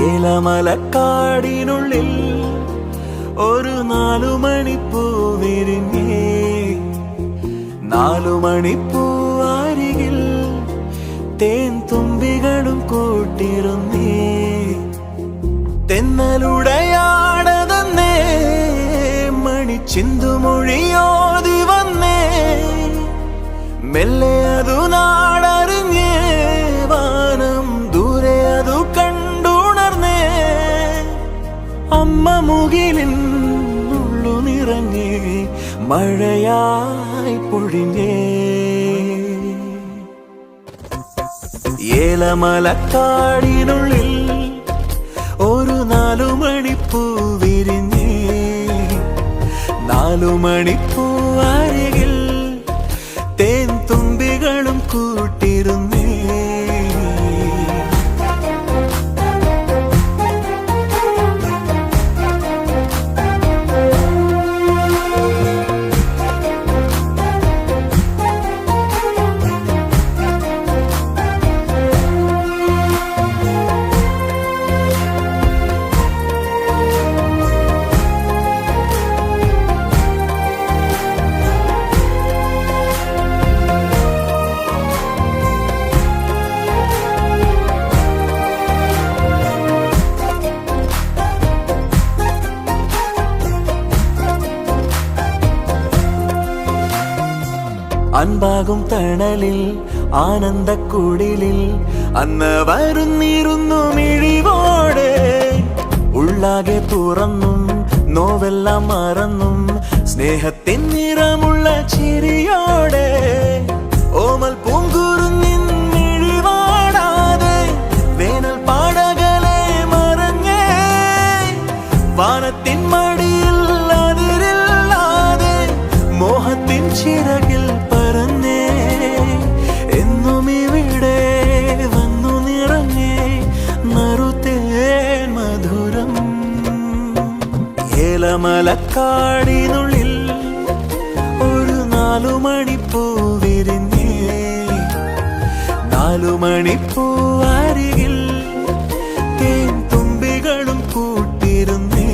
ഏലമലക്കാടിനുള്ളിൽ ഒരു 4 മണിപ്പൂ വിരിഞ്ഞേ, 4 മണിപ്പൂ അരികിൽ തേൻ തുമ്പികളും കൂട്ടിരുന്നേ. തെന്നലുടയാടതന്നേ മണിച്ചിന്തുമൊഴിയോതി വന്നേ, മെല്ലെ അതു നാടറിഞ്ഞേ, വാനം ദൂരെ അതു കണ്ടുണർന്നേ. അമ്മ മുകിലിൻ ഉള്ളു നിറഞ്ഞേ, മഴയായി പൊഴിഞ്ഞേ. ഏലമലക്കാടിനുള്ളിൽ ഒരു 4 മണിപ്പൂ വിരിഞ്ഞേ, 4 മണിപ്പൂ അരികിൽ തേൻ തുമ്പികളും കൂട്ടിരുന്നേ. അൻപാകും തണലിൽ ആനന്ദക്കുടിലിൽ അന്ന് വരുന്നിരുന്നു മിഴിവോടെ. ഉള്ളാകെ തുറന്നും നോവെല്ലാം മറന്നും സ്നേഹത്തിൻ നിറമുള്ള ചിരിയോടെ. ഓമൽ പൂങ്കുരുന്നിൻ മിഴിവാടാതെ വേനൽ പാടകളെ മറഞ്ഞേ, വാനത്തിൻ മടിയിൽ അതിരില്ലാതെ മോഹത്തിൻ ചിറകിൽ പറന്നേ. എന്നും ഇവിടെ വന്നു നിറഞ്ഞേ നറുതേൻ മധുരം. ഏലമലക്കാടിനുള്ളിൽ ഒരു 4 മണിപ്പൂ വിരിഞ്ഞേ, 4 മണിപ്പൂ അരികിൽ തേൻ തുമ്പികളും കൂട്ടിരുന്നേ.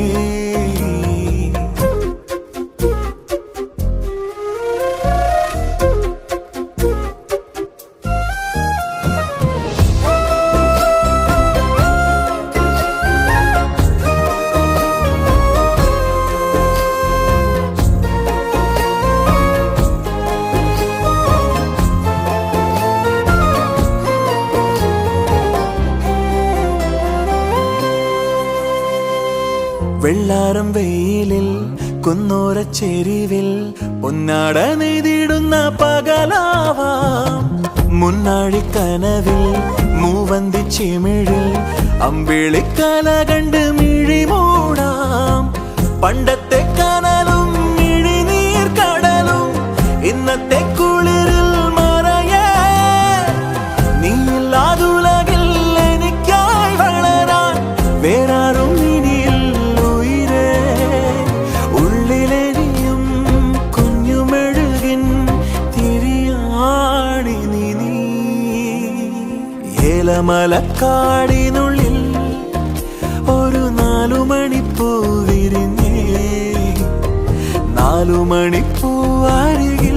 വെള്ളാരം വെയിലിൽ കുന്നോരച്ചെരിവിൽ പൊന്നാട നെയ്തിടുന്ന പകലാവാം. മുന്നാഴിക്കനവിൽ മൂവന്തി ചിമിഴിൽ അമ്പിളിക്കല കണ്ട് മിഴി മൂടാം. പണ്ടത്തെ കനലും മിഴിനീർ കടലും ഇന്നത്തെ കുളിരിൽ മറയേ. നീയില്ലാതുലകിൽ എനിക്കായി വളരാൻ വേറാരും ഏലമലക്കാടിനുള്ളിൽ ഒരു 4 മണിപ്പൂ വിരിഞ്ഞേ, 4 മണിപ്പൂ അരികിൽ